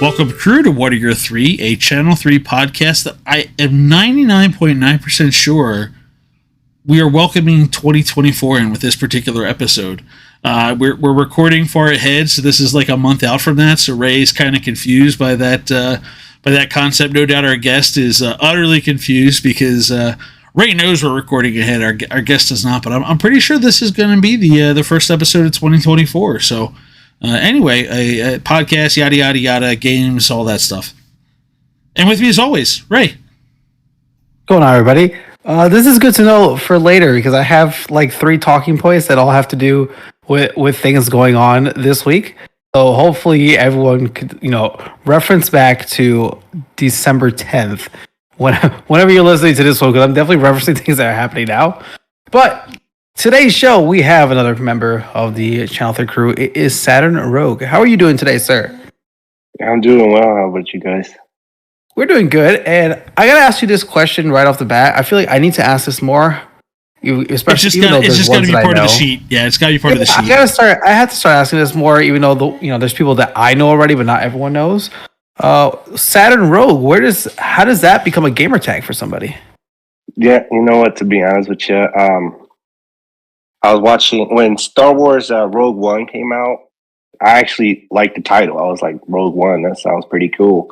Welcome, crew, to What Are Your Three, a Channel 3 podcast that I am 99.9% sure we are welcoming 2024 in with this particular episode. We're recording far ahead, so this is like a month out from that, so Ray's kind of confused by that concept. No doubt our guest is utterly confused because Ray knows we're recording ahead. Our guest does not, but I'm pretty sure this is going to be the first episode of 2024, so... Anyway, a podcast, yada, yada, yada, games, all that stuff. And with me as always, Ray. What's going on, everybody? This is good to know for later because I have like 3 talking points that all have to do with things going on this week. So hopefully everyone could, reference back to December 10th whenever you're listening to this one, because I'm definitely referencing things that are happening now. But... today's show, we have another member of the Channel 3 crew. It is saturnrogue. How are you doing today, sir? I'm doing well. How about you guys? We're doing good. And I got to ask you this question right off the bat. I feel like I need to ask this more. Especially it's just got to be part of the sheet. Yeah, it's got to be part of the sheet. I have to start asking this more, even though there's people that I know already, but not everyone knows. saturnrogue, how does that become a gamer tag for somebody? Yeah, you know what? To be honest with you, I was watching when Star Wars Rogue One came out. I actually liked the title. I was like, Rogue One, that sounds pretty cool.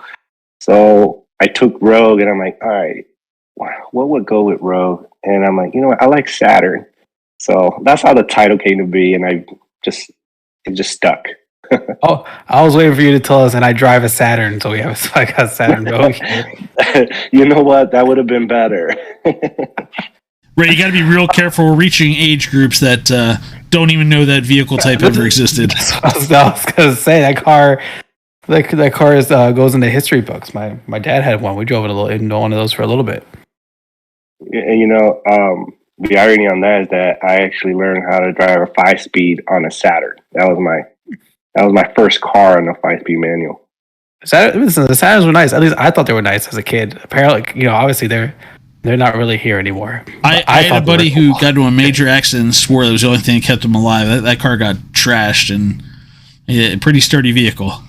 So I took Rogue and I'm like, all right, what would go with Rogue? And I'm like, you know what? I like Saturn. So that's how the title came to be. And it just stuck. Oh, I was waiting for you to tell us, and I drive a Saturn, so we have a saturnrogue here. You know what? That would have been better. Ray, you got to be real careful. We're reaching age groups that don't even know that vehicle type ever existed. I was going to say that car goes into history books. My dad had one. We drove into one of those for a little bit. And the irony on that is that I actually learned how to drive a 5-speed on a Saturn. That was my first car on a 5-speed manual. Listen, the Saturns were nice. At least I thought they were nice as a kid. Apparently, obviously they're not really here anymore. I had a buddy who got into a major accident and swore that was the only thing that kept him alive. That car got trashed, and a pretty sturdy vehicle.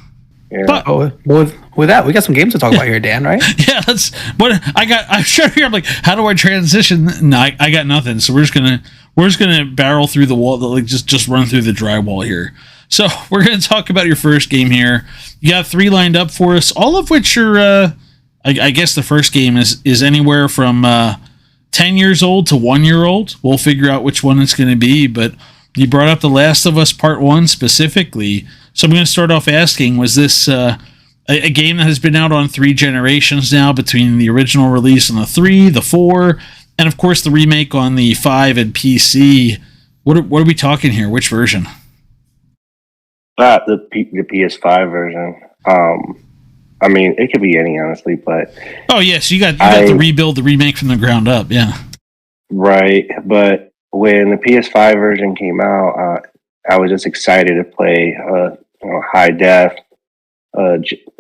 Yeah. But with that, we got some games to talk about here, Dan, right? Yeah, that's what I'm trying to figure out. Like, how do I transition? No, I got nothing. So we're just gonna barrel through the wall, like just run through the drywall here. So we're gonna talk about your first game here. You got 3 lined up for us, all of which are. I guess the first game is anywhere from 10 years old to 1 year old. We'll figure out which one it's going to be, but you brought up The Last of Us Part 1 specifically. So I'm going to start off asking, was this a game that has been out on 3 generations now, between the original release on the 3, the 4, and of course the remake on the 5 and PC? What are we talking here? Which version? The PS5 version. I mean, it could be any, honestly, but... oh, yeah, so you got the rebuild, the remake from the ground up, yeah. Right, but when the PS5 version came out, I was just excited to play high-def,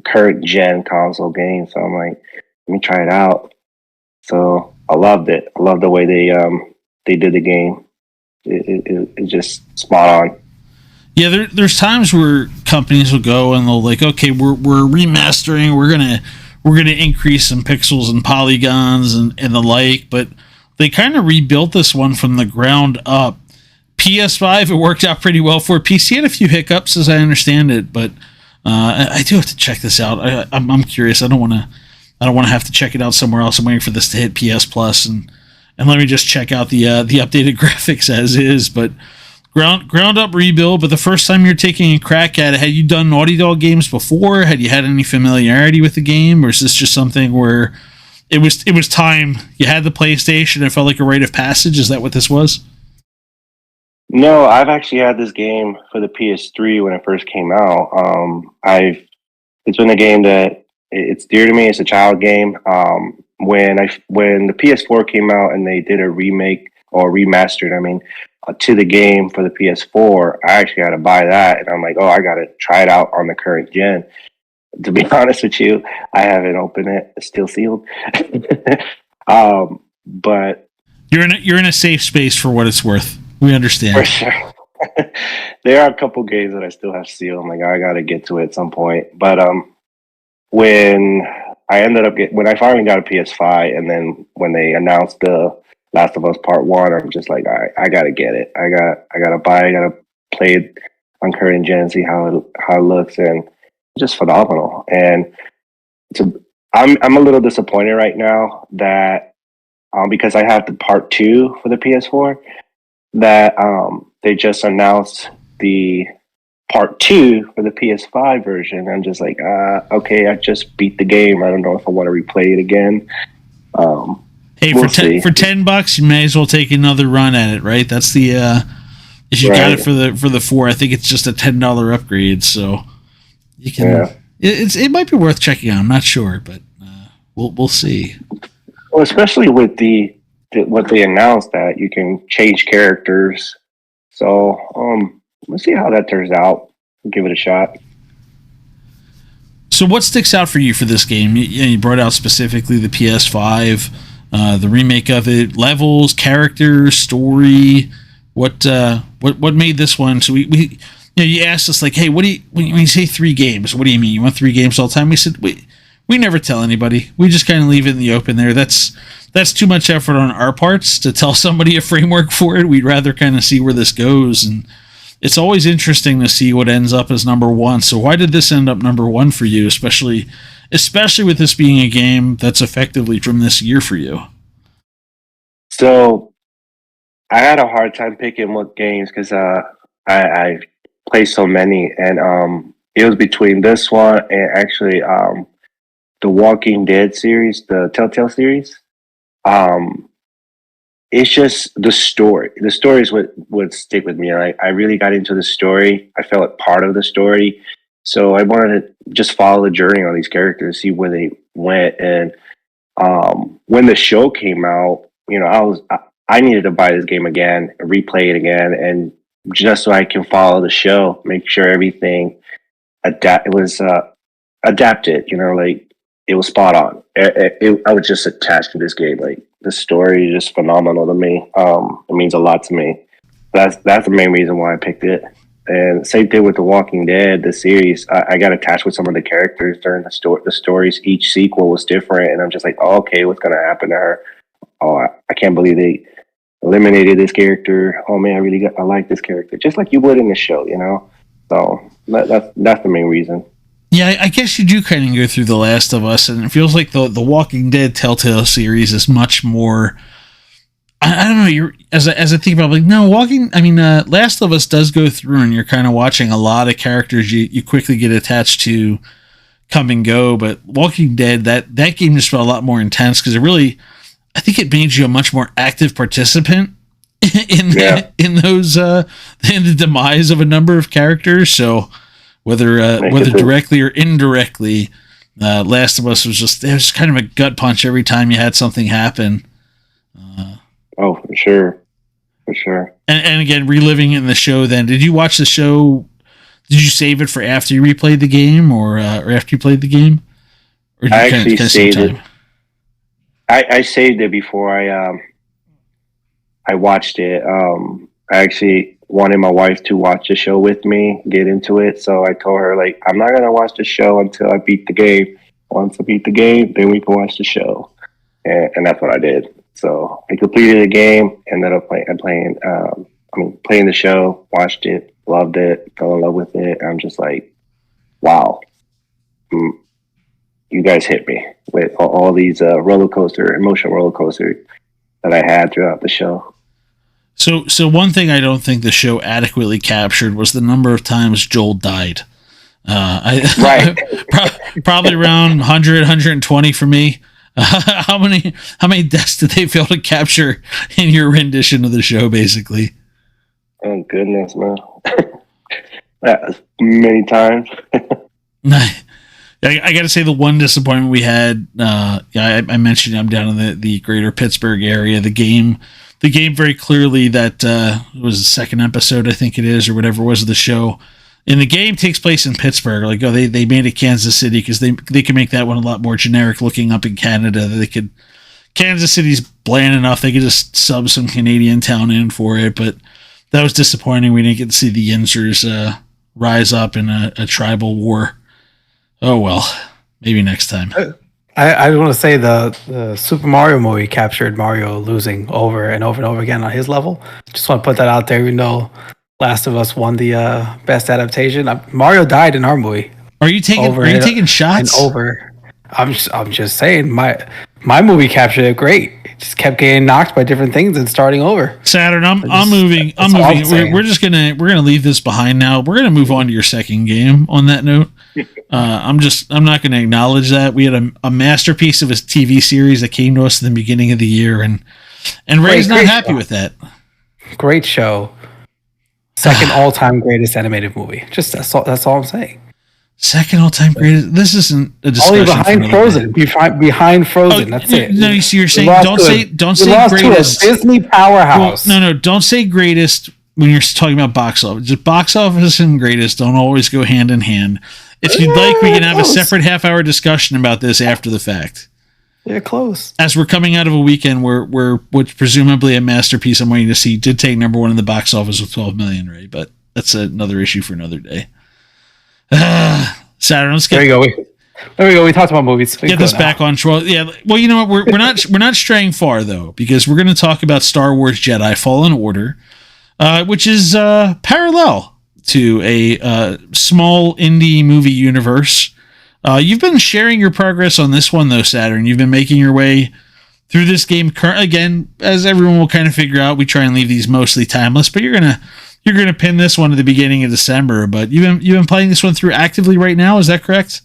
current-gen console game, so I'm like, let me try it out. So, I loved it. I loved the way they did the game. It's just spot on. Yeah, there's times where companies will go and they'll like, okay, we're remastering, we're gonna increase some pixels and polygons and the like, but they kind of rebuilt this one from the ground up. PS5, it worked out pretty well for. PC had a few hiccups, as I understand it, but I do have to check this out. I'm curious. I don't want to have to check it out somewhere else. I'm waiting for this to hit PS Plus and let me just check out the updated graphics as is, but. Ground up rebuild, but the first time you're taking a crack at it, had you done Naughty Dog games before? Had you had any familiarity with the game, or is this just something where it was time? You had the PlayStation, it felt like a rite of passage. Is that what this was? No, I've actually had this game for the PS3 when it first came out. It's been a game that it's dear to me. It's a child game. When the PS4 came out and they did a remake or remastered, to the game for the PS4, I actually had to buy that, and I'm like, I got to try it out on the current gen. To be honest with you, I haven't opened it; it's still sealed. But you're in a safe space for what it's worth. We understand. For sure. There are a couple games that I still have sealed. I'm like, I got to get to it at some point. But when when I finally got a PS5, and then when they announced the Last of Us Part One, I'm just like, I gotta get it. I gotta buy. I gotta play it on current gen, see how it looks, and it's just phenomenal. And I'm a little disappointed right now that because I have the Part Two for the PS4, that they just announced the Part Two for the PS5 version. I'm just like, okay, I just beat the game. I don't know if I want to replay it again. Hey, we'll for $10, you may as well take another run at it, right? That's the if you got it for the 4, I think it's just a $10 upgrade, so you can. Yeah. It might be worth checking out. I'm not sure, but we'll see. Well, especially with what they announced, that you can change characters. So let's see how that turns out. Give it a shot. So what sticks out for you for this game? You brought out specifically the PS5, the remake of it, levels, characters, story. What made this one? So we you asked us like, hey, when you say 3 games, what do you mean? You want 3 games all the time? We said we never tell anybody. We just kind of leave it in the open there. That's too much effort on our parts to tell somebody a framework for it. We'd rather kind of see where this goes, and it's always interesting to see what ends up as number 1. So why did this end up number 1 for you, especially with this being a game that's effectively from this year for you? So I had a hard time picking what games because I play so many, and it was between this one and actually the Walking Dead series, the Telltale series. It's just the story. The story is what would stick with me. I really got into the story. I felt part of the story. So I wanted to just follow the journey on these characters, see where they went. And when the show came out, I needed to buy this game again, replay it again, and just so I can follow the show, make sure everything was adapted. It was spot on. I was just attached to this game. Like, the story is just phenomenal to me. It means a lot to me. That's the main reason why I picked it. And same thing with The Walking Dead, the series. I got attached with some of the characters during the stories. Each sequel was different, and I'm just like, oh, okay, what's going to happen to her? Oh, I can't believe they eliminated this character. Oh man, I like this character, just like you would in the show, So that's the main reason. Yeah, I guess you do kind of go through The Last of Us, and it feels like the Walking Dead Telltale series is much more. I don't know. You're as I think about it, like, no, Last of Us does go through, and you're kind of watching a lot of characters you quickly get attached to come and go. But Walking Dead, that game just felt a lot more intense because I think it made you a much more active participant in the demise of a number of characters. So whether directly or indirectly, Last of Us it was kind of a gut punch every time you had something happen. Oh, for sure. And again, reliving in the show. Then, did you watch the show? Did you save it for after you replayed the game, or after you played the game? Or did I actually saved it. I saved it before I watched it. I actually wanted my wife to watch the show with me, get into it. So I told her, like, I'm not going to watch the show until I beat the game. Once I beat the game, then we can watch the show. And that's what I did. So I completed the game, ended up playing the show, watched it, loved it, fell in love with it. I'm just like, wow. You guys hit me with all these emotional roller coaster that I had throughout the show. So one thing I don't think the show adequately captured was the number of times Joel died. Right. Probably around 100, 120 for me. How many deaths did they fail to capture in your rendition of the show, basically? Oh, goodness, man. Many times. I got to say, the one disappointment we had, I mentioned I'm down in the greater Pittsburgh area. The game very clearly, that was the second episode, I think it is, or whatever it was of the show. And the game takes place in Pittsburgh. Like, they made it Kansas City because they can make that one a lot more generic looking up in Canada. Kansas City's bland enough. They could just sub some Canadian town in for it. But that was disappointing. We didn't get to see the Yinzers rise up in a tribal war. Oh, well. Maybe next time. I want to say the Super Mario movie captured Mario losing over and over and over again on his level. Just want to put that out there. Even though Last of Us won the best adaptation, Mario died in our movie. Are you taking shots? And over. I'm just saying my movie captured it great. It just kept getting knocked by different things and starting over. Saturn, I'm moving. We're gonna leave this behind now. We're gonna move on to your second game. On that note, I'm not gonna acknowledge that we had a masterpiece of a TV series that came to us in the beginning of the year, and Ray's not happy with that. Great show. Second all-time greatest animated movie. Just that's all I'm saying. Second all-time greatest. This isn't a discussion. Only behind Frozen. Behind Frozen. That's it. No, you see, you're saying don't say greatest. To a Disney powerhouse. Well, no, don't say greatest when you're talking about box office. Just box office and greatest don't always go hand in hand. If you'd like, we can have a separate half-hour discussion about this after the fact. Yeah, close. As we're coming out of a weekend where which presumably a masterpiece I'm waiting to see did take number one in the box office with 12 million, Ray, but that's another issue for another day. Saturn, let's get. There we go. We talked about movies. Get this back on track. Yeah. Well, you know what? We're not straying far though, because we're going to talk about Star Wars Jedi: Fallen Order, which is parallel to a small indie movie universe. You've been sharing your progress on this one though, Saturn. You've been making your way through this game. Again, as everyone will kind of figure out, we try and leave these mostly timeless, but you're gonna pin this one at the beginning of December, but you've been playing this one through actively right now. Is that correct?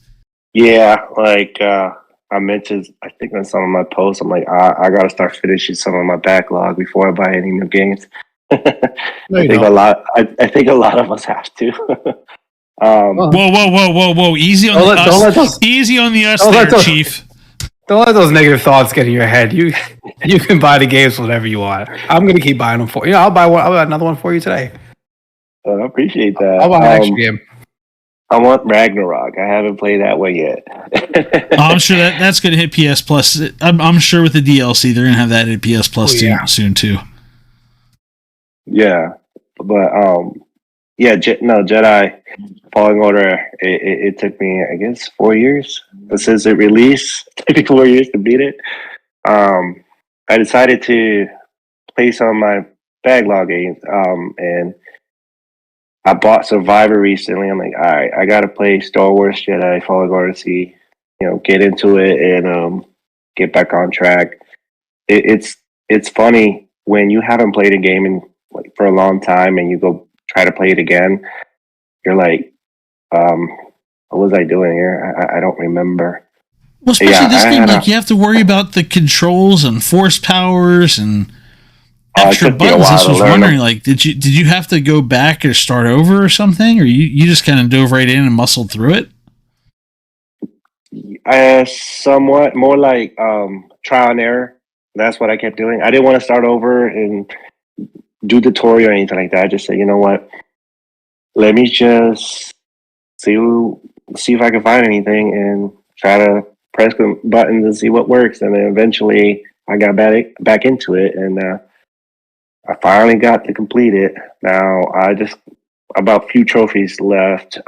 Yeah, I mentioned, I think on some of my posts, I'm like, I got to start finishing some of my backlog before I buy any new games. I think a lot of us have to. Whoa! Easy on the us there, Chief. Don't let those negative thoughts get in your head. You can buy the games whenever you want. I'm gonna keep buying them for you. I'll buy another one for you today. I appreciate that. I'll buy an extra game. I want Ragnarok. I haven't played that one yet. I'm sure that's going to hit PS Plus. I'm sure with the DLC, they're going to have that at PS Plus soon too. Yeah, but Jedi Fallen Order. It took me, I guess, 4 years since it released. It took me 4 years to beat it. I decided to play some of my backlog games, and I bought Survivor recently. I'm like, all right, I got to play Star Wars Jedi Fallen Order to see, get into it and get back on track. It's funny when you haven't played a game for a long time and you go try to play it again. You're like, what was I doing here? I don't remember. Well, especially this game, you have to worry about the controls and force powers and extra buttons. I was wondering, did you have to go back or start over or something, or you just kind of dove right in and muscled through it? Somewhat more like trial and error. That's what I kept doing. I didn't want to start over and do tutorial or anything like that. I just said, you know what? Let me just see if I can find anything and try to press the buttons and see what works. And then eventually I got back into it, and I finally got to complete it. Now about few trophies left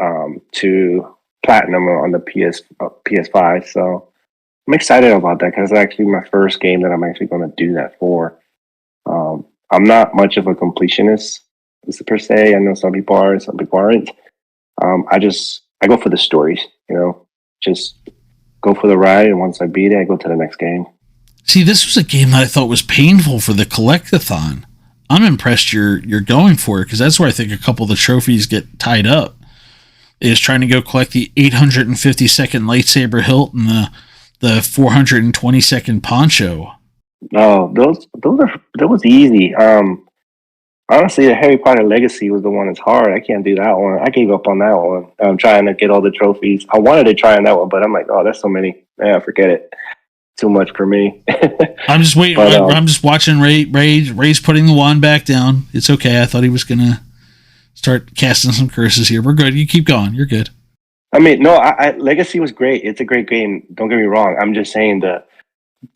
to platinum on the PS5. So I'm excited about that because it's actually my first game that I'm actually going to do that for. I'm not much of a completionist per se. I know some people are, some people aren't. I go for the stories, just go for the ride. And once I beat it, I go to the next game. See, this was a game that I thought was painful for the collectathon. I'm impressed you're going for it, because that's where I think a couple of the trophies get tied up. Is trying to go collect the 852nd lightsaber hilt and the 422nd poncho. No, that was easy. Honestly, the Harry Potter Legacy was the one that's hard. I can't do that one. I gave up on that one. I'm trying to get all the trophies. I wanted to try on that one, but I'm like, oh, there's so many. Yeah, forget it. Too much for me. I'm just waiting. I'm just watching Ray's putting the wand back down. It's okay. I thought he was gonna start casting some curses here. We're good. You keep going. You're good. I mean, no, Legacy was great. It's a great game. Don't get me wrong. I'm just saying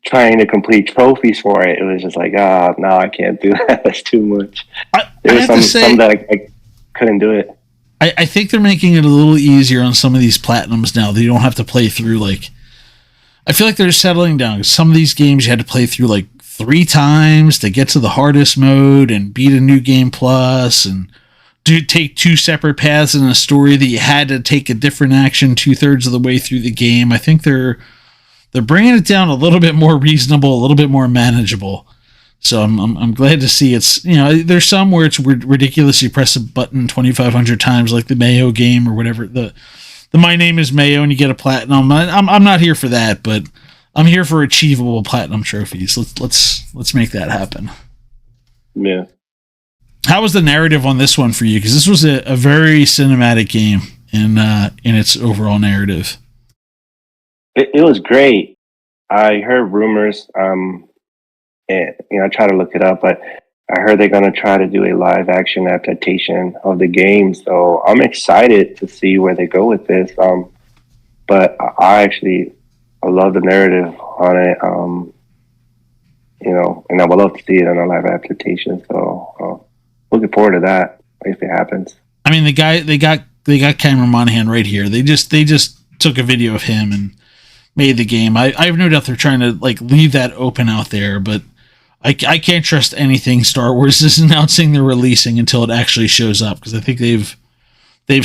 trying to complete trophies for it. It was just like, no, I can't do that. That's too much. There was some that I couldn't do it. I think they're making it a little easier on some of these platinums now. They don't have to play through like. I feel like they're settling down. Some of these games you had to play through like 3 times to get to the hardest mode and beat a new game plus, and take 2 separate paths in a story that you had to take a different action 2/3 of the way through the game. I think they're bringing it down a little bit more reasonable, a little bit more manageable. So I'm glad to see it's, there's some where it's ridiculous. You press a button 2,500 times, like the Mayo game or whatever. The My Name is Mayo, and you get a platinum. I'm not here for that, but I'm here for achievable platinum trophies. Let's make that happen. Yeah. How was the narrative on this one for you? Because this was a very cinematic game in its overall narrative. It was great. I heard rumors. And I try to look it up, but I heard they're going to try to do a live action adaptation of the game. So I'm excited to see where they go with this. But I love the narrative on it. And I would love to see it in a live adaptation. So looking forward to that if it happens. I mean, they got Cameron Monaghan right here. They just took a video of him and made the game. I have no doubt they're trying to like leave that open out there, but I can't trust anything Star Wars is announcing they're releasing until it actually shows up, because I think they've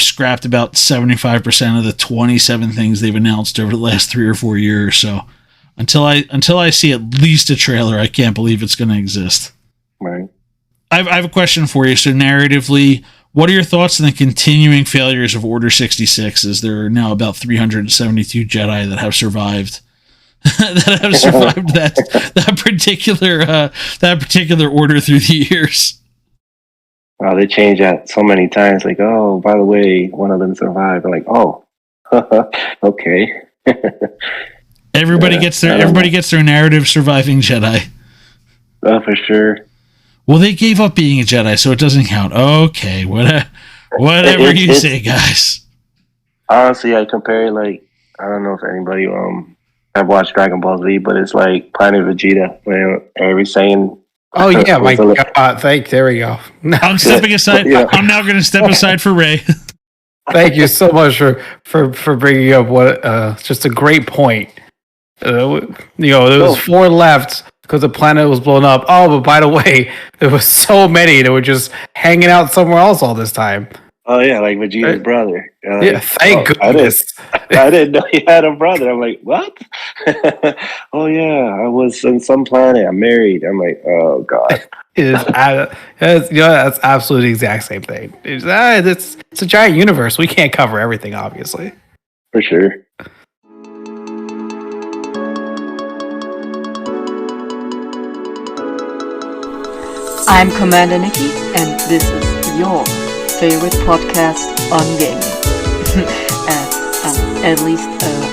scrapped about 75% of the 27 things they've announced over the last 3 or 4 years. So until I see at least a trailer, I can't believe it's going to exist. Right. I have a question for you. So narratively, what are your thoughts on the continuing failures of Order 66? As there are now about 372 Jedi that have survived. that particular order through the years. Wow, they change that so many times. Like, oh, by the way, one of them survived. I'm like, oh, okay. Everybody gets their narrative surviving Jedi. Oh, for sure. Well, they gave up being a Jedi, so it doesn't count. Okay, whatever you say, guys. Honestly, I compare it like, I don't know if anybody I've watched Dragon Ball Z, but it's like Planet Vegeta when every saying. Oh yeah, my God! There we go. I'm stepping aside. Yeah. I'm now going to step aside for Ray. Thank you so much for bringing up what just a great point. There was 4 left because the planet was blown up. Oh, but by the way, there was so many that were just hanging out somewhere else all this time. Oh yeah, like Vegeta's brother. Yeah, thank goodness. I didn't know he had a brother. I'm like, what? Oh yeah, I was on some planet. I'm married. I'm like, oh god. That's absolutely the exact same thing. It's a giant universe. We can't cover everything, obviously. For sure. I'm Commander Nikki, and this is your favorite podcast on gaming. At least,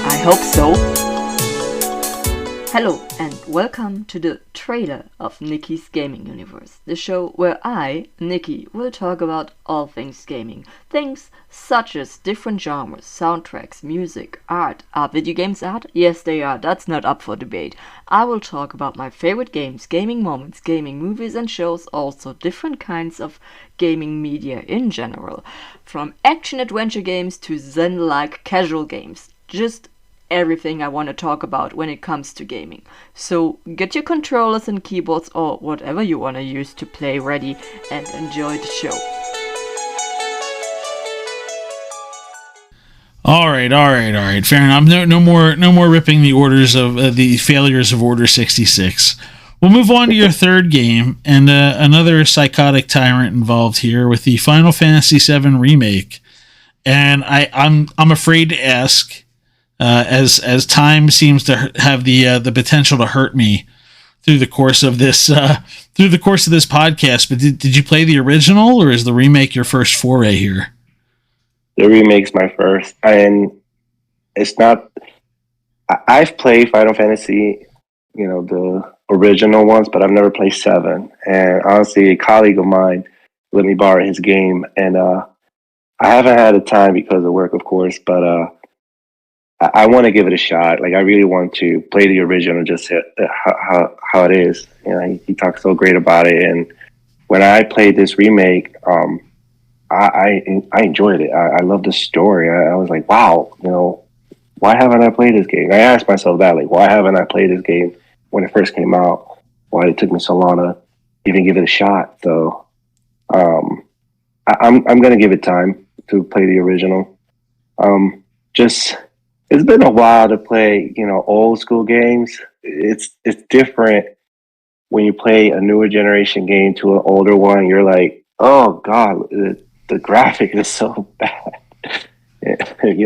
I hope so. Hello, and welcome to the trailer of Nikki's Gaming Universe, the show where I, Nikki, will talk about all things gaming. Things such as different genres, soundtracks, music, art. Are video games art? Yes, they are. That's not up for debate. I will talk about my favorite games, gaming moments, gaming movies and shows, also different kinds of gaming media in general. From action-adventure games to zen-like casual games. Just everything I want to talk about when it comes to gaming. So get your controllers and keyboards or whatever you want to use to play ready and enjoy the show. All right. Fair enough. No more ripping the orders of the failures of Order 66. We'll move on to your third game, and another psychotic tyrant involved here with the Final Fantasy VII remake. And I'm afraid to ask, as time seems to have the potential to hurt me through the course of this podcast. But did you play the original, or is the remake your first foray here? The remake's my first, and it's not. I've played Final Fantasy, the original ones, but I've never played 7. And honestly, a colleague of mine let me borrow his game, and I haven't had the time because of work, of course, but I want to give it a shot. Like, I really want to play the original, just how it is. He talks so great about it, and when I played this remake, I enjoyed it. I love the story. I was like, wow, why haven't I played this game? I asked myself that, like, why haven't I played this game when it first came out? Why it took me so long to even give it a shot? So, I'm gonna give it time to play the original. Just it's been a while to play, old school games. It's different when you play a newer generation game to an older one. You're like, oh god, the graphic is so bad. Because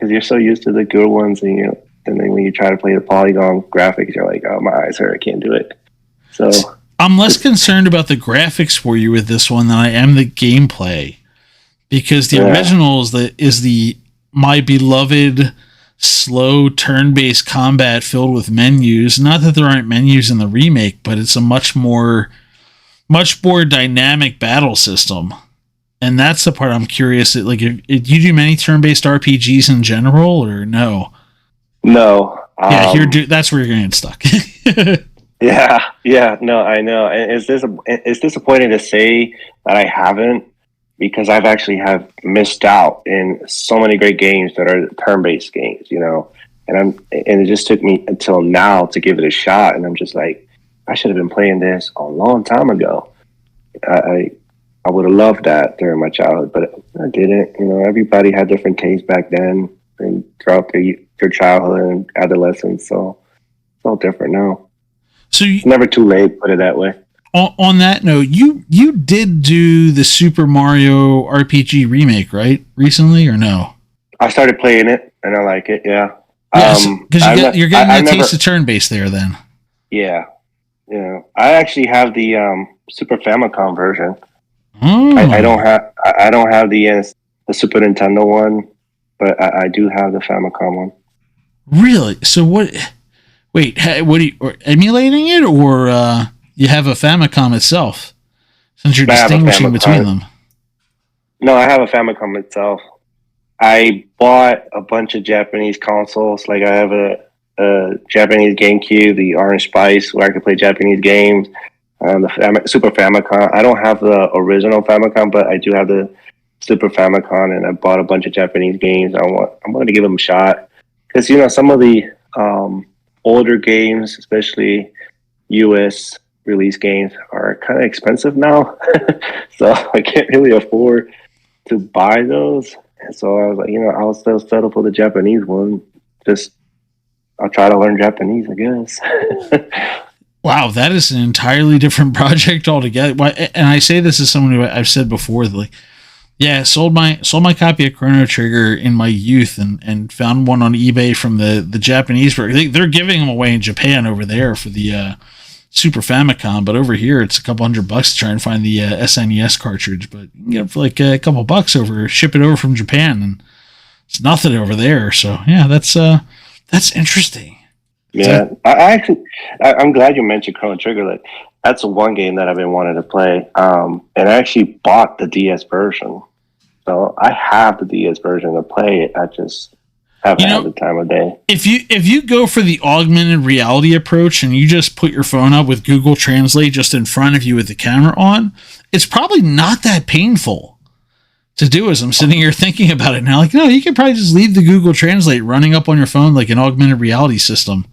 you're so used to the good ones, and then when you try to play the polygon graphics, you're like, oh, my eyes hurt, I can't do it. So I'm less concerned about the graphics for you with this one than I am the gameplay, because the original is the my beloved slow turn-based combat filled with menus. Not that there aren't menus in the remake, but it's a much more dynamic battle system. And that's the part I'm curious. Like, do you do many turn-based RPGs in general, or no? No. Yeah, that's where you're going to get stuck. Yeah. No, I know. And it's disappointing to say that I haven't, because I've actually have missed out in so many great games that are turn-based games, And it just took me until now to give it a shot, and I'm just like, I should have been playing this a long time ago. I would have loved that during my childhood, but I didn't. Everybody had different tastes back then and throughout their childhood and adolescence. So it's all different now. So it's never too late, put it that way. On that note, you did do the Super Mario RPG remake, right? Recently, or no? I started playing it and I like it. Yeah. Yes, because you're getting a taste of turn-based there. Then. Yeah. I actually have the Super Famicom version. Oh. I don't have the Super Nintendo one, but I do have the Famicom one. Really? So what? Wait, what are you emulating it, or you have a Famicom itself? Since you're distinguishing between them. No, I have a Famicom itself. I bought a bunch of Japanese consoles. Like, I have a Japanese GameCube, the Orange Spice, where I can play Japanese games. The Super Famicom. I don't have the original Famicom, but I do have the Super Famicom, and I bought a bunch of Japanese games. I'm going to give them a shot, because some of the older games, especially US release games, are kind of expensive now, so I can't really afford to buy those. And so I was like, I'll still settle for the Japanese one. I'll try to learn Japanese, I guess. Wow, that is an entirely different project altogether. And I say this as someone who I've said before, like, yeah, sold my copy of Chrono Trigger in my youth, and found one on eBay from the Japanese version. They're giving them away in Japan over there for the Super Famicom, but over here it's a couple $100 to try and find the SNES cartridge. But you can get it for like a couple bucks ship it over from Japan, and it's nothing over there. So yeah, that's interesting. Yeah, I'm glad you mentioned Chrono Trigger. Like, that's one game that I've been wanting to play. And I actually bought the DS version, so I have the DS version to play it. I just haven't had the time of day. If you go for the augmented reality approach and you just put your phone up with Google Translate just in front of you with the camera on, it's probably not that painful to do. As I'm sitting here thinking about it now, like, no, you can probably just leave the Google Translate running up on your phone like an augmented reality system,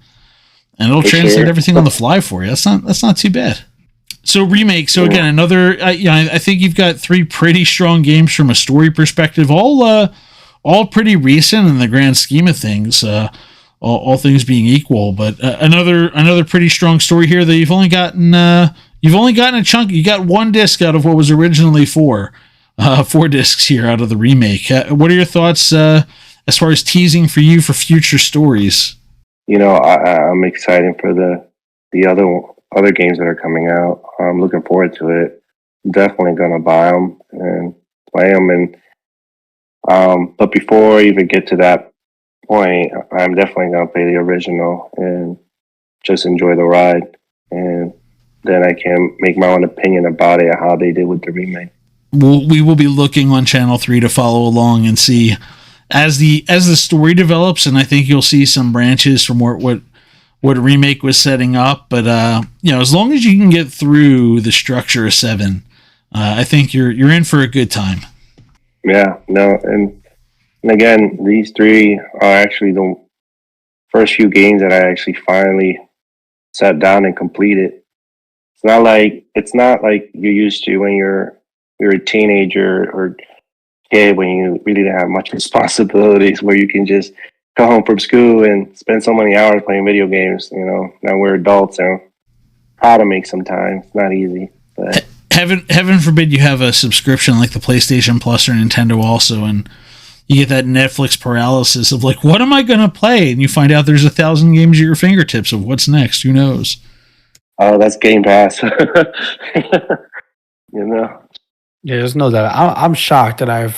and it'll translate everything on the fly for you. That's not too bad. So remake. So again, another. I think you've got 3 pretty strong games from a story perspective. All pretty recent in the grand scheme of things. All things being equal, but another pretty strong story here that you've only gotten a chunk. You got 1 disc out of what was originally 4 discs here out of the remake. What are your thoughts as far as teasing for you for future stories? I'm excited for the other games that are coming out. I'm looking forward to it. I'm definitely gonna buy them and play them. And but before I even get to that point, I'm definitely gonna play the original and just enjoy the ride. And then I can make my own opinion about it, how they did with the remake. We will be looking on Channel 3 to follow along and see as the story develops, and I think you'll see some branches from what remake was setting up. But as long as you can get through the structure of 7, I think you're in for a good time. Yeah, no, and again, these three are actually the first few games that I actually finally sat down and completed. It's not like you're used to when you're a teenager or kid when you really didn't have much responsibilities where you can just come home from school and spend so many hours playing video games. Now we're adults and how to make some time. It's not easy, but Heaven forbid you have a subscription like the PlayStation Plus or Nintendo also, and you get that Netflix paralysis of like, what am I going to play? And you find out there's 1,000 games at your fingertips of what's next. Who knows? oh, that's Game Pass. Yeah, there's no doubt. I'm shocked that I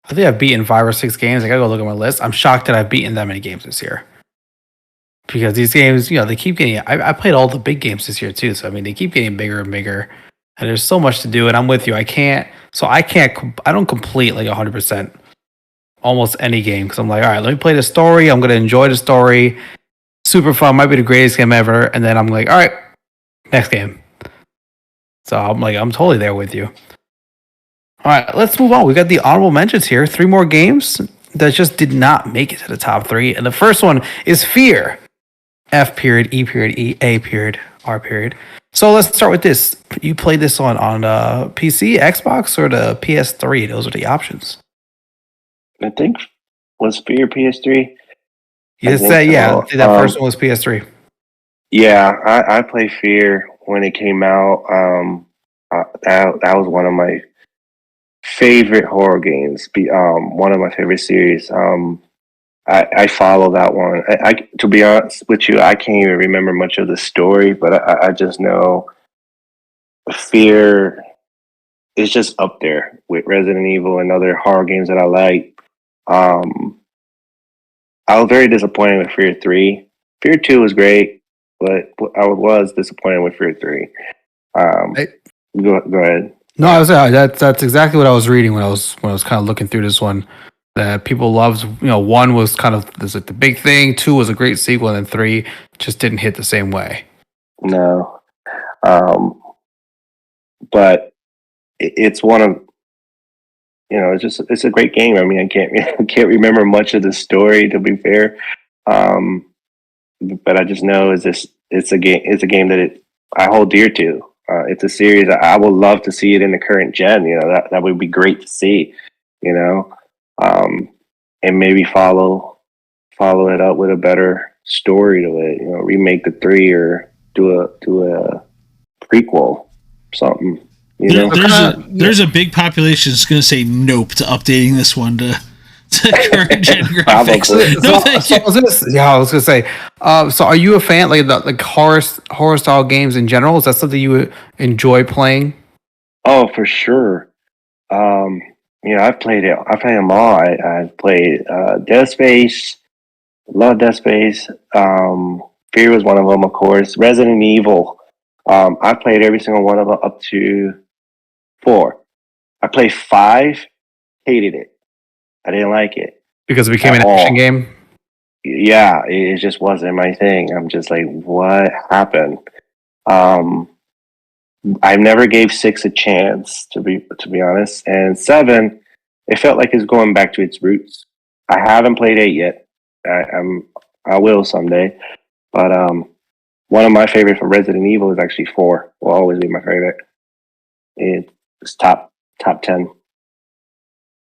think I've beaten 5 or 6 games. I gotta go look at my list. I'm shocked that I've beaten that many games this year. Because these games, they keep getting. I played all the big games this year too. So I mean, they keep getting bigger and bigger, and there's so much to do. And I'm with you. I can't. I don't complete like 100% almost any game because I'm like, all right, let me play the story. I'm gonna enjoy the story. Super fun. Might be the greatest game ever. And then I'm like, all right, next game. So I'm like, I'm totally there with you. All right, let's move on. We got the honorable mentions here. 3 more games that just did not make it to the top 3. And the first one is Fear. F period, E period, E, A period, R period. So let's start with this. You played this on PC, Xbox, or the PS3? Those are the options. I think was Fear PS3. You said, yeah. That first one was PS3. Yeah, I played Fear when it came out. That was one of my favorite horror games. One of my favorite series. I follow that one. To be honest with you, I can't even remember much of the story, but I just know Fear is just up there with Resident Evil and other horror games that I like. I was very disappointed with Fear 3. Fear 2 was great, but I was disappointed with Fear 3. Go ahead. No, I was that's exactly what I was reading when I was kind of looking through this one. That people loved, 1 was kind of like the big thing, 2 was a great sequel, and then 3 just didn't hit the same way. No, but it's one of it's a great game. I mean, I can't remember much of the story, to be fair, but I just know it's a game that I hold dear to. It's a series I would love to see it in the current gen. That would be great to see. And maybe follow it up with a better story to it. Remake the 3 or do a prequel, something. There's a big population that's going to say nope to updating this one to current gen graphics. No, thank you. I was going to say. So, are you a fan like horror style games in general? Is that something you enjoy playing? Oh, for sure. I've played it. I played them all. I've played Dead Space. Love Dead Space. Fear was one of them, of course. Resident Evil. I played every single one of them up to 4. I played 5. Hated it. I didn't like it because it became an action game. Yeah, it just wasn't my thing. I'm just like, what happened? I never gave 6 a chance, to be honest. And 7, it felt like it's going back to its roots. I haven't played 8 yet. I will someday. But one of my favorites for Resident Evil is actually 4. Will always be my favorite. It's top 10.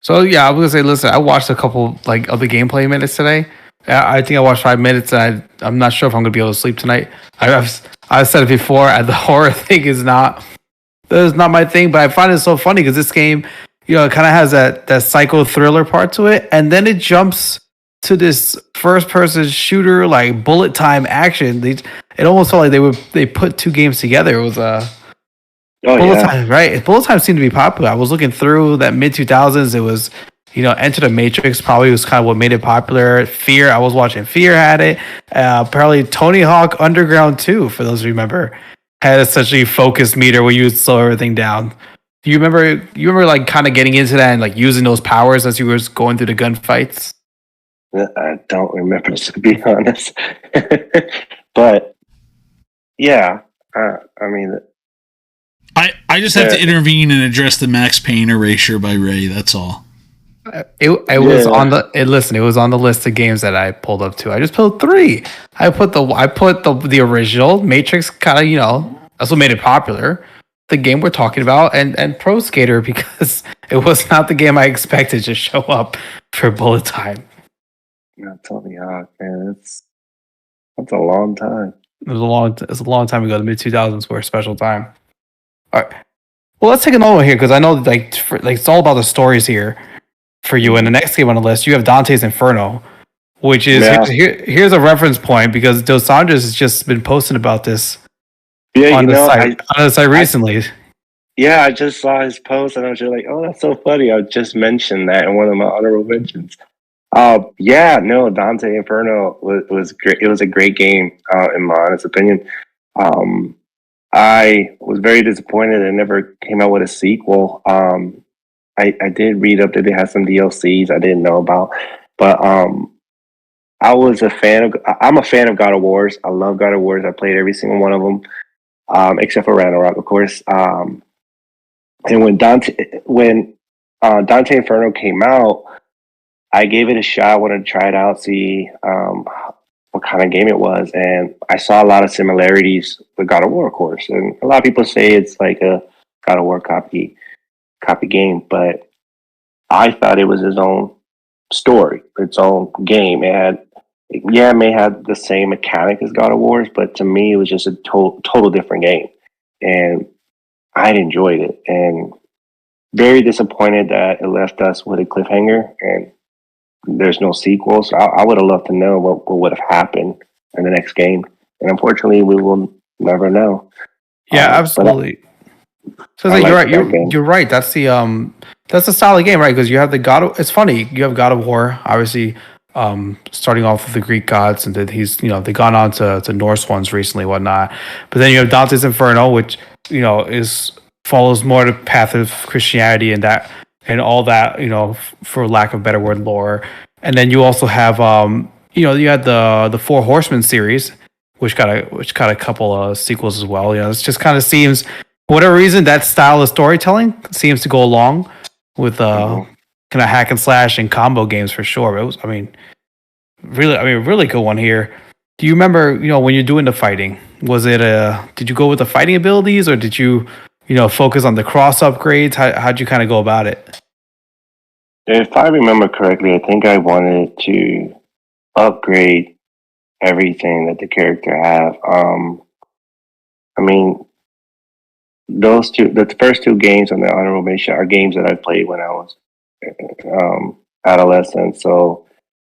So yeah, I was gonna say, listen, I watched a couple of the gameplay minutes today. I think I watched 5 minutes, and I'm not sure if I'm gonna be able to sleep tonight. I've said it before. The horror thing is not my thing, but I find it so funny because this game, it kind of has that psycho thriller part to it, and then it jumps to this first person shooter like bullet time action. It almost felt like they put 2 games together. It was Bullet Time, right? Bullet Time seemed to be popular. I was looking through that mid 2000s. It was, Enter the Matrix probably was kind of what made it popular. Fear, I was watching Fear had it. Apparently, Tony Hawk Underground 2, for those who remember, had essentially focus meter where you would slow everything down. Do you remember like kind of getting into that and like using those powers as you were going through the gunfights? I don't remember, to be honest. But yeah, I mean. I just have to intervene and address the Max Payne erasure by Ray. That's all. It was on the listen. It was on the list of games that I pulled up to. I just pulled 3. I put the original Matrix, kind of, that's what made it popular. The game we're talking about, and Pro Skater, because it was not the game I expected to show up for bullet time. Yeah, Tony Hawk, man, that's a long time. It was a long time ago. The mid 2000s were a special time. All right. Well, let's take another one here because I know it's all about the stories here for you. And the next game on the list, you have Dante's Inferno, which is here's a reference point because Dos Anjos has just been posting about this on the site recently. I just saw his post and I was just like, oh, that's so funny. I just mentioned that in one of my honorable mentions. Dante Inferno was great. It was a great game, in my honest opinion. I was very disappointed it never came out with a sequel. I did read up that they had some DLCs I didn't know about, but I was I'm a fan of God of Wars. I love God of Wars. I played every single one of them, except for Ragnarok, of course. And when Dante Inferno came out, I gave it a shot. I wanted to try it out, see what kind of game it was, and I saw a lot of similarities with God of War, of course. And a lot of people say it's like a God of War copy game, but I thought it was its own story, its own game. It may have the same mechanic as God of Wars, but to me, it was just a total different game, and I enjoyed it. And very disappointed that it left us with a cliffhanger and there's no sequel. So I would have loved to know what would have happened in the next game, and unfortunately, we will never know. Yeah, absolutely. So you're right. You're right. That's a solid game, right? Because you have it's funny. You have God of War, obviously, starting off with the Greek gods, and then they've gone on to Norse ones recently, whatnot. But then you have Dante's Inferno, which follows more the path of Christianity and all that, for lack of a better word, lore. And then you also have, you had the Four Horsemen series, which got a couple of sequels as well. It just kind of seems, for whatever reason, that style of storytelling seems to go along with kind of hack and slash and combo games for sure. But it was, really good one here. Do you remember, when you're doing the fighting, did you go with the fighting abilities, or did you, focus on the cross upgrades? How'd you kind of go about it? If I remember correctly, I think I wanted to upgrade everything that the character have. The first 2 games on the honorable mention are games that I played when I was adolescent. So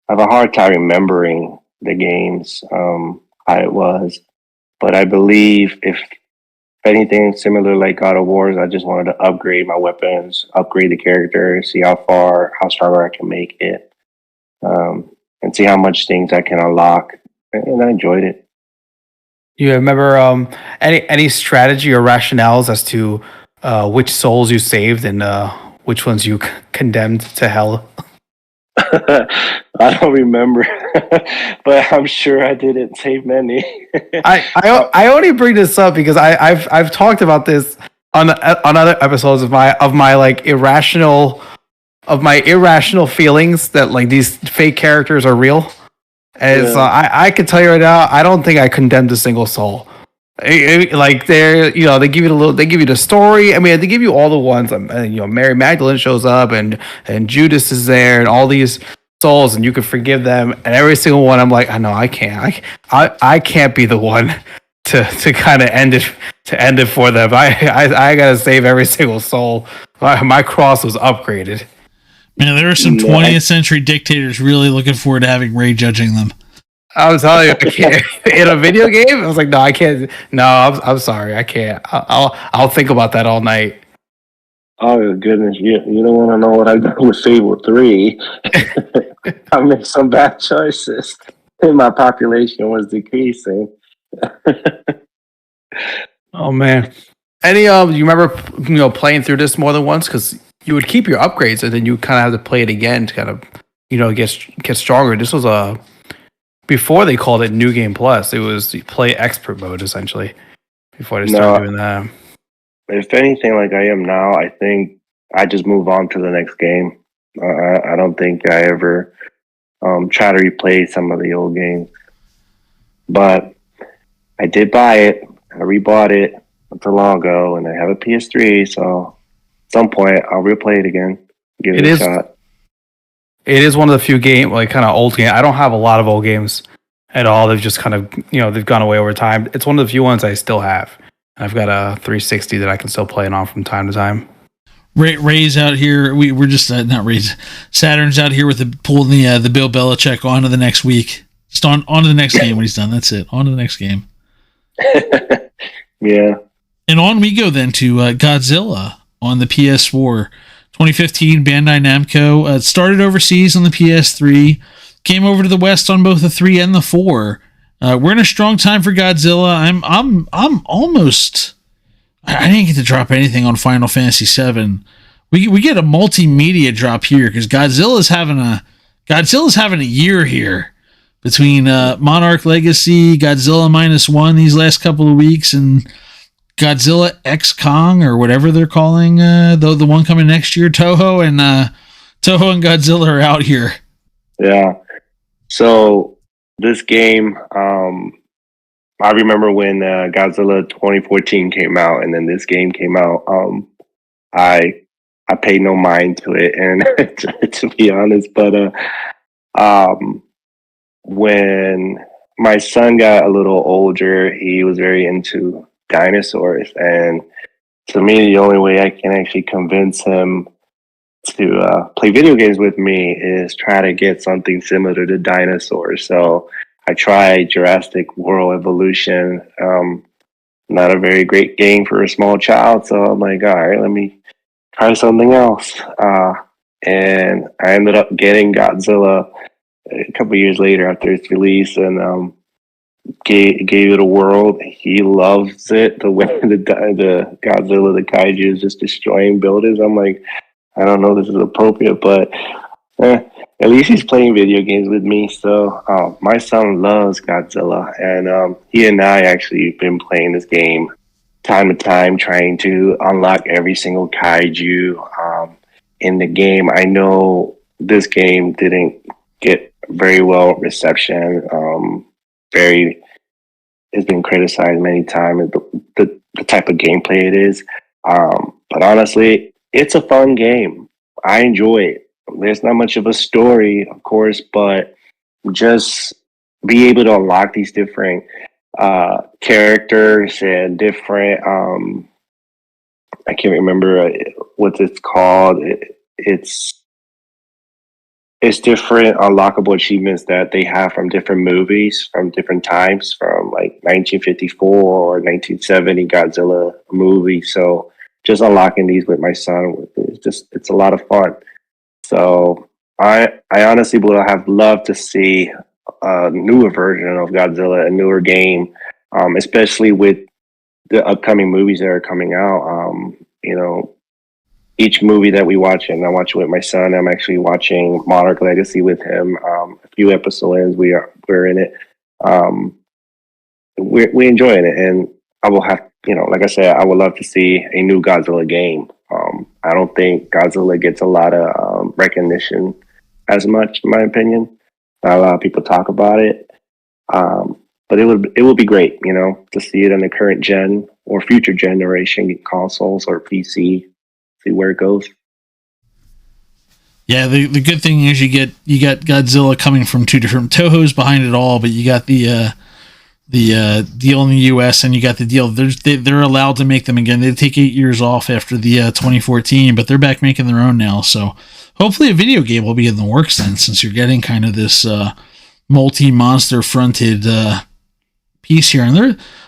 I have a hard time remembering the games, how it was. But I believe if anything similar like God of Wars, I just wanted to upgrade my weapons, upgrade the character, see how stronger I can make it, and see how much things I can unlock. And I enjoyed it. You remember any strategy or rationales as to which souls you saved and which ones you condemned to hell? I don't remember, but I'm sure I didn't save many. I only bring this up because I've talked about this on other episodes of my like irrational feelings that like these fake characters are real. And so I can tell you right now, I don't think I condemned a single soul. Like they give you the story. I mean, they give you all the ones. Mary Magdalene shows up, and Judas is there, and all these souls, and you can forgive them. And every single one, I'm like, I know I can't. I can't be the one to kind of end it for them. I gotta save every single soul. My cross was upgraded. Man, there are some 20th century dictators really looking forward to having Ray judging them. I was telling you, I can't. In a video game, I was like, no, I can't. No, I'm sorry, I can't. I'll think about that all night. Oh goodness, you don't want to know what I've done with Fable 3. I made some bad choices, and my population was decreasing. Oh man, you remember playing through this more than once? Because you would keep your upgrades, and then you kind of have to play it again to kind of get stronger. This was before they called it New Game Plus. It was play expert mode essentially before they started doing that. If anything, like I am now, I think I just move on to the next game. I don't think I ever try to replay some of the old games, but I did buy it. I rebought it not too long ago, and I have a PS3. So at some point, I'll replay it again, give it a shot. It is one of the few kind of old games. I don't have a lot of old games at all. They've just kind of, they've gone away over time. It's one of the few ones I still have. I've got a 360 that I can still play it on from time to time. Ray's out here. We're just not Ray's. Saturn's out here with pulling the Bill Belichick on to the next week. Just on to the next game when he's done. That's it. On to the next game. Yeah. And on we go then to Godzilla on the PS4. 2015 Bandai Namco. It started overseas on the PS3. Came over to the West on both the 3 and the 4. We're in a strong time for Godzilla. I'm almost. I didn't get to drop anything on Final Fantasy VII. We get a multimedia drop here because Godzilla's having a year here between Monarch Legacy, Godzilla -1 these last couple of weeks, and Godzilla X Kong or whatever they're calling the one coming next year. Toho and Godzilla are out here. Yeah. So this game, I remember when Godzilla 2014 came out, and then this game came out. I paid no mind to it, and to be honest, but when my son got a little older, he was very into dinosaurs, and to me, the only way I can actually convince him to play video games with me is try to get something similar to dinosaurs. So I tried Jurassic World Evolution. Not a very great game for a small child, so I'm like, all right, let me try something else. And I ended up getting Godzilla a couple years later after its release, and gave it a whirl. He loves it. The way the Godzilla, the kaiju, is just destroying buildings. I'm like, I don't know if this is appropriate, but at least he's playing video games with me. So my son loves Godzilla, and he and I actually been playing this game time to time, trying to unlock every single kaiju in the game. I know this game didn't get very well reception. It's been criticized many times, the type of gameplay it is. But honestly, it's a fun game. I enjoy it. There's not much of a story, of course, but just be able to unlock these different characters and different I can't remember what it's called. It's different unlockable achievements that they have from different movies, from different times, from like 1954 or 1970 Godzilla movie. So just unlocking these with my son, it's a lot of fun. So I honestly would have loved to see a newer version of Godzilla, a newer game, especially with the upcoming movies that are coming out. Each movie that we watch, and I watch it with my son. I'm actually watching Monarch Legacy with him. A few episodes we're in it. We're enjoying it, and I will have, like I said, I would love to see a new Godzilla game. I don't think Godzilla gets a lot of recognition as much, in my opinion. Not a lot of people talk about it, but it would be great, to see it in the current gen or future generation consoles or PC. See where it goes. Yeah, the good thing is you got Godzilla coming from two different Toho's behind it all, but you got the deal in the U.S. and you got the deal. They're allowed to make them again. They take 8 years off after the 2014, but they're back making their own now. So hopefully a video game will be in the works then, since you're getting kind of this multi-monster fronted piece here.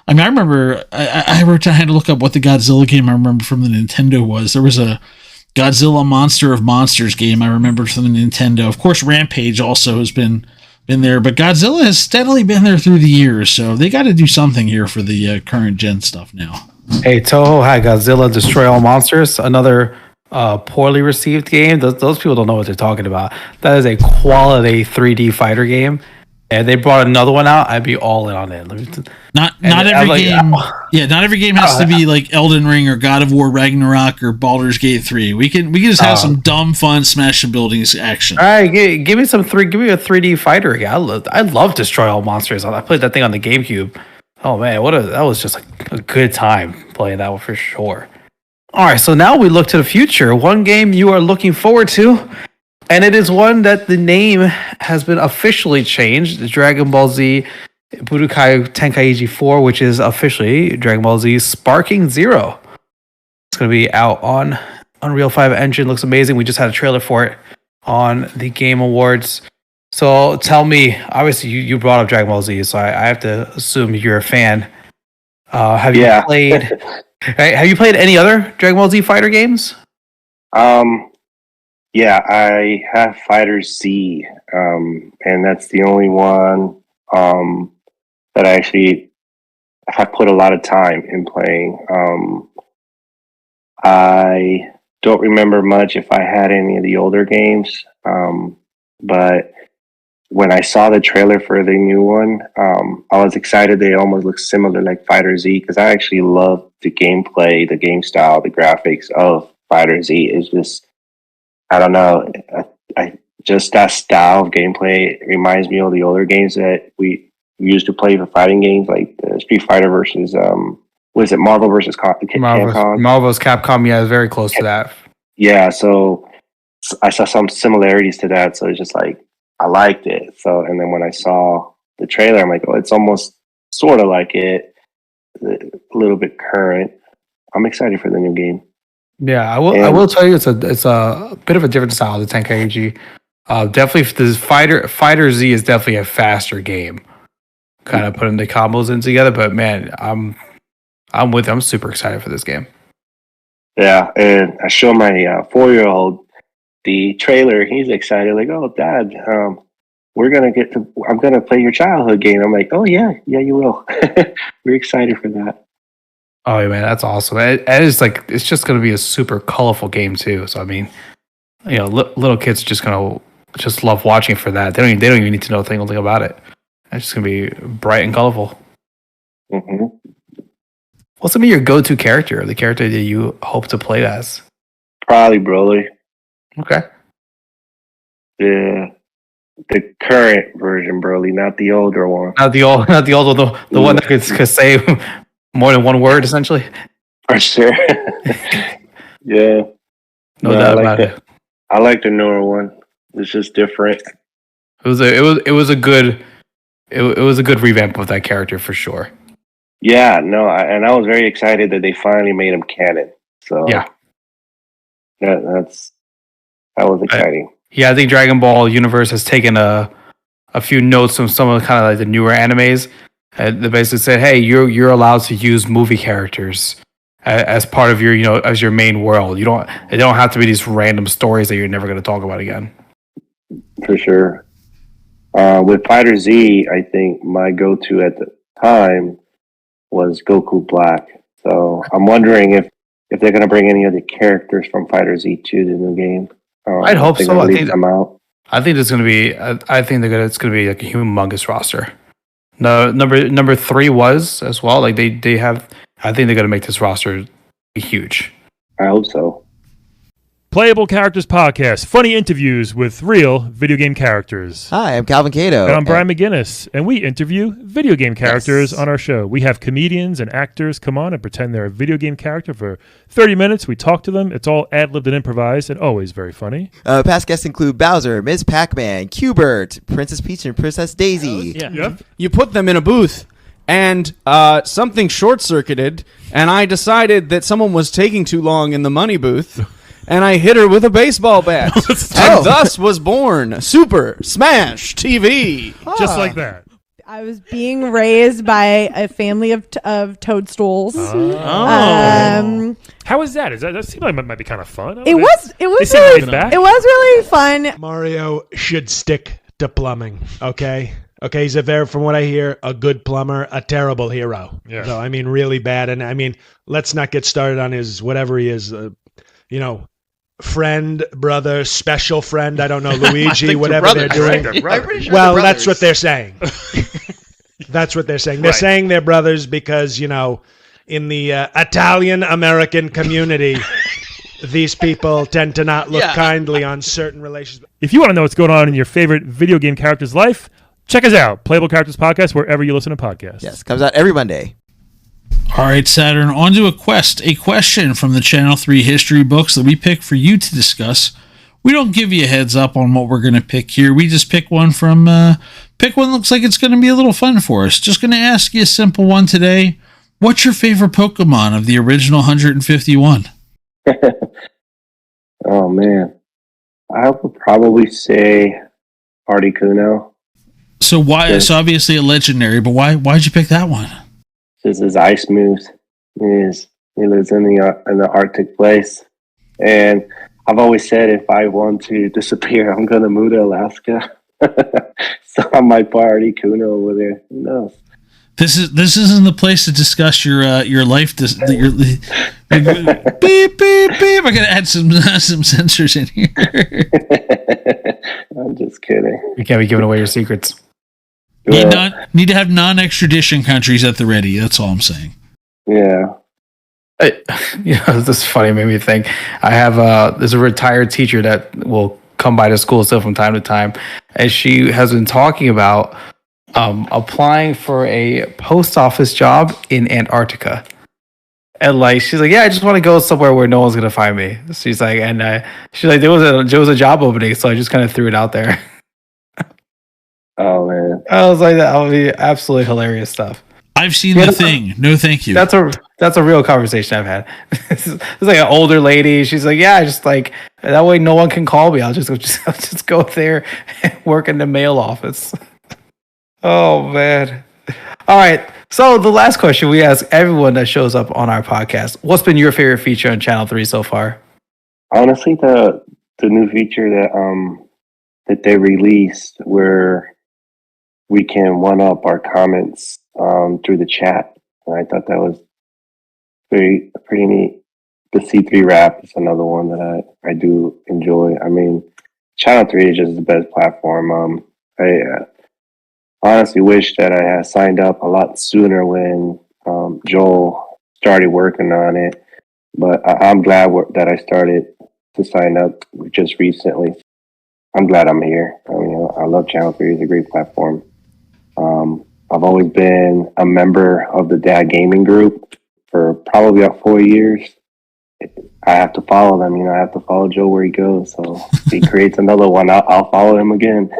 And I remember I had to look up what the Godzilla game I remember from the Nintendo was. There was a Godzilla Monster of Monsters game I remember from the Nintendo. Of course, Rampage also has been there, but Godzilla has steadily been there through the years, so they got to do something here for the current gen stuff now. Hey, Toho had Godzilla Destroy All Monsters, another poorly received game. Those people don't know what they're talking about. That is a quality 3D fighter game. and they brought another one out, I'd be all in on it. Not every game. Yeah, not every game has to be like Elden Ring or God of War Ragnarok or Baldur's Gate 3. We can just have some dumb fun smash the buildings action. All right, give me a 3D fighter again. I love Destroy All Monsters. I played that thing on the GameCube. Oh man, that was just a good time playing that one for sure. All right, so now we look to the future. One game you are looking forward to, and it is one that the name has been officially changed: Dragon Ball Z Budokai Tenkaichi 4, which is officially Dragon Ball Z Sparking Zero. It's going to be out on Unreal 5 engine. Looks amazing. We just had a trailer for it on the Game Awards. So tell me, obviously you brought up Dragon Ball Z, so I have to assume you're a fan. Have you played? Have you played any other Dragon Ball Z fighter games? Yeah, I have Fighter Z, and that's the only one that I actually have put a lot of time in playing. I don't remember much if I had any of the older games, but when I saw the trailer for the new one, I was excited. They almost look similar like Fighter Z, because I actually love the gameplay, the game style, the graphics of Fighter Z. It's just, I don't know, I just that style of gameplay reminds me of the older games that we used to play for fighting games, like the Street Fighter versus was it Marvel versus Capcom? Marvel vs. Capcom, yeah, very close to that. Yeah, so I saw some similarities to that, so it's just like I liked it. So, and then when I saw the trailer, I'm like, oh, it's almost sort of like it, a little bit current. I'm excited for the new game. Yeah, I will tell you, it's a bit of a different style of the Tenkaichi. Definitely, the Fighter Z is definitely a faster game. Kind of putting the combos in together, but man, I'm with you. I'm super excited for this game. Yeah, and I show my 4-year-old the trailer. He's excited, like, "Oh, Dad, I'm gonna play your childhood game." I'm like, "Oh yeah, you will." We're excited for that. Oh man, that's awesome. It is like, it's just gonna be a super colorful game too. So I mean, little kids are just gonna love watching for that. They don't even need to know a thing about it. It's just gonna be bright and colorful. Mm-hmm. What's gonna be your go-to character, the character that you hope to play as? Probably Broly. Okay. The current version Broly, not the older one. Not the old one, the one that could say more than one word, essentially. For sure. Yeah. No doubt about it. I like the newer one. It's just different. It was a good revamp of that character for sure. Yeah, no, and I was very excited that they finally made him canon. So yeah, that was exciting. I think Dragon Ball universe has taken a few notes from some of the kind of like the newer animes. They basically said, "Hey, you're allowed to use movie characters as part of your as your main world. They don't have to be these random stories that you're never going to talk about again." For sure. With Fighter Z, I think my go-to at the time was Goku Black. So I'm wondering if they're going to bring any of the characters from Fighter Z to the new game. I'd hope so. I think them out. I think it's going to be. I think it's going to be like a humongous roster. No, number 3 was as well. Like they have. I think they're going to make this roster huge. I hope so. Playable Characters Podcast, funny interviews with real video game characters. Hi, I'm Calvin Cato. And I'm Brian McGinnis, and we interview video game characters on our show. We have comedians and actors come on and pretend they're a video game character for 30 minutes. We talk to them. It's all ad-libbed and improvised and always very funny. Past guests include Bowser, Ms. Pac-Man, Q*bert, Princess Peach, and Princess Daisy. Yeah. Yep. You put them in a booth, and something short-circuited, and I decided that someone was taking too long in the money booth. And I hit her with a baseball bat. And thus was born Super Smash TV. Just like that. I was being raised by a family of toadstools. How is that? That seems like it might be kind of fun. It was really fun. Mario should stick to plumbing, okay? Okay, he's from what I hear, a good plumber, a terrible hero. Yeah. So, I mean, really bad. And I mean, let's not get started on his, whatever he is, friend, brother, special friend. I don't know, Luigi, whatever they're doing. Right? Pretty sure Well, they're that's what brothers. they're saying. That's what they're saying. They're saying they're brothers because, you know, in the Italian-American community, these people tend to not look kindly on certain relations. If you want to know what's going on in your favorite video game character's life, check us out. Playable Characters Podcast, wherever you listen to podcasts. Yes, comes out every Monday. All right, Saturn, on to a question from the Channel 3 history books that we pick for you to discuss. We don't give you a heads up on what we're going to pick here. We just pick one from, pick one that looks like it's going to be a little fun for us. Just going to ask you a simple one today. What's your favorite Pokemon of the original 151? Oh, man. I would probably say Articuno. So why? It's obviously a legendary, but why'd you pick that one? This is ice moves. He lives in the Arctic place, and I've always said if I want to disappear, I'm gonna move to Alaska. So I might put Articuno over there. Who knows? This isn't the place to discuss your life. Your beep beep beep. I gotta add some sensors in here. I'm just kidding. You can't be giving away your secrets. Need to have non-extradition countries at the ready. That's all I'm saying. Yeah. This funny made me think. I have there's a retired teacher that will come by to school still from time to time, and she has been talking about applying for a post office job in Antarctica. And like she's like, yeah, I just want to go somewhere where no one's gonna find me. She's like, there was a job opening, so I just kind of threw it out there. Oh man, I was like, that would be absolutely hilarious stuff. I've seen the thing. No, thank you. That's a real conversation I've had. It's like an older lady. She's like, yeah, just like that way no one can call me. I'll just go there and work in the mail office. Oh man. All right. So the last question we ask everyone that shows up on our podcast: what's been your favorite feature on Channel 3 so far? Honestly, the new feature that they released where we can one up our comments through the chat. And I thought that was pretty neat. The C3 wrap is another one that I do enjoy. I mean, Channel 3 is just the best platform. I honestly wish that I had signed up a lot sooner when Joel started working on it. But I'm glad that I started to sign up just recently. I'm glad I'm here. I mean, I love Channel 3. It's a great platform. I've always been a member of the Dad Gaming Group for probably about 4 years. I have to follow them. I have to follow Joe where he goes. So if he creates another one, I'll follow him again.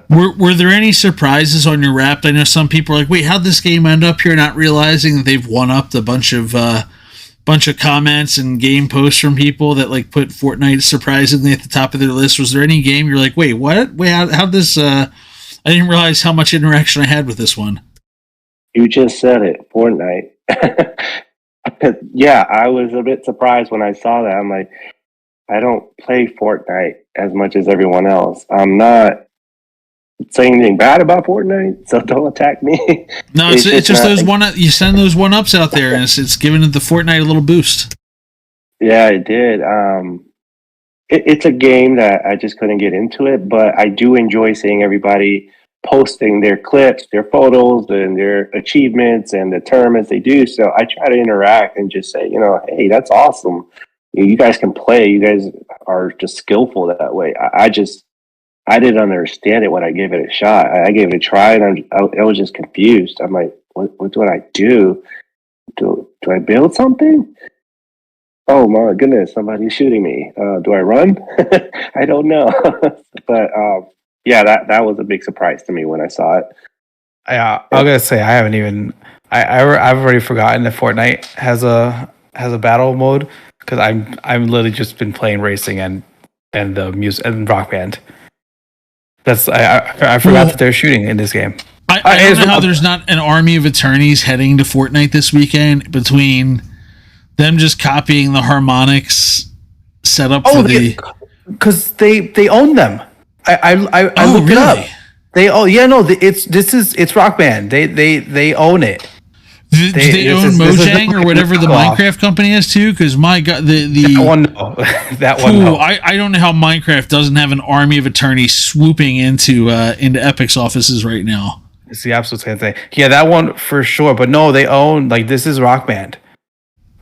Were there any surprises on your wrap? I know some people are like, wait, how'd this game end up here? Not realizing that they've one-upped a bunch of comments and game posts from people that like put Fortnite surprisingly at the top of their list. Was there any game you're like, wait, what? Wait, how'd this... I didn't realize how much interaction I had with this one. You just said it, Fortnite. Yeah, I was a bit surprised when I saw that. I'm like, I don't play Fortnite as much as everyone else. I'm not saying anything bad about Fortnite, so don't attack me. No, it's just those you send those one-ups out there, and it's giving the Fortnite a little boost. Yeah, it did. It's a game that I just couldn't get into it, but I do enjoy seeing everybody posting their clips, their photos, and their achievements and the tournaments they do. So I try to interact and just say, hey, that's awesome. You guys can play. You guys are just skillful that way. I didn't understand it when I gave it a shot. I gave it a try, and I was just confused. I'm like, what do I do? Do I build something? Oh my goodness, somebody's shooting me. Do I run? I don't know. But yeah, that was a big surprise to me when I saw it. I'm gonna say I haven't even. I've already forgotten that Fortnite has a battle mode because I'm literally just been playing racing and the music and Rock Band. I forgot that they're shooting in this game. I don't know how there's not an army of attorneys heading to Fortnite this weekend between them just copying the harmonics setup for because they own them. I looked it up. It's Rock Band. They own it. Do they own Mojang or whatever the Minecraft company is too? Because my God, that one, no. That one, no. I don't know how Minecraft doesn't have an army of attorneys swooping into Epic's offices right now. It's the absolute same thing. Yeah, that one for sure. But no, they own this is Rock Band.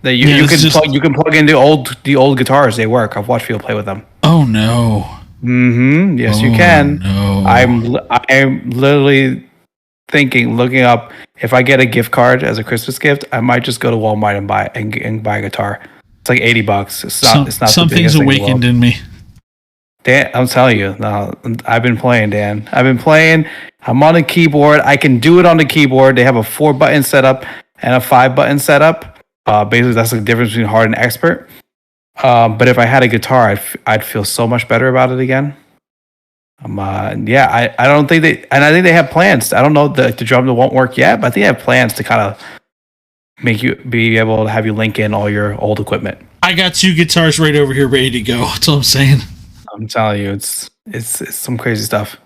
That you can plug in the old guitars. They work. I've watched people play with them. Oh no. Mm-hmm. Yes, you can. No. I'm literally looking up if I get a gift card as a Christmas gift, I might just go to Walmart and buy a guitar. It's like $80. It's not something's awakened in me. Dan, I'm telling you, no, I've been playing, Dan. I've been playing. I'm on a keyboard. I can do it on the keyboard. They have a 4-button setup and a 5-button setup. Basically, that's the difference between hard and expert. But if I had a guitar, I'd feel so much better about it again. I don't think I think they have plans. I don't know the drum that won't work yet, but I think they have plans to kind of make you be able to have you link in all your old equipment. I got 2 guitars right over here ready to go. That's all I'm saying. I'm telling you, it's some crazy stuff.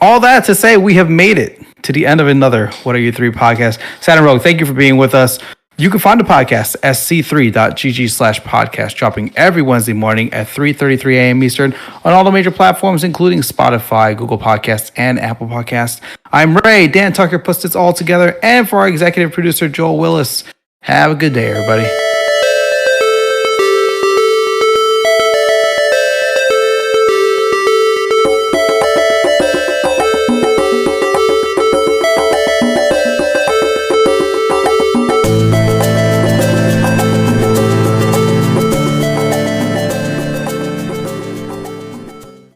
All that to say, we have made it to the end of another What Are You 3 podcast. Saturn Rogue, thank you for being with us. You can find the podcast at sc3.gg/podcast, dropping every Wednesday morning at 3:33 a.m. Eastern on all the major platforms, including Spotify, Google Podcasts, and Apple Podcasts. I'm Ray. Dan Tucker puts this all together. And for our executive producer, Joel Willis, have a good day, everybody.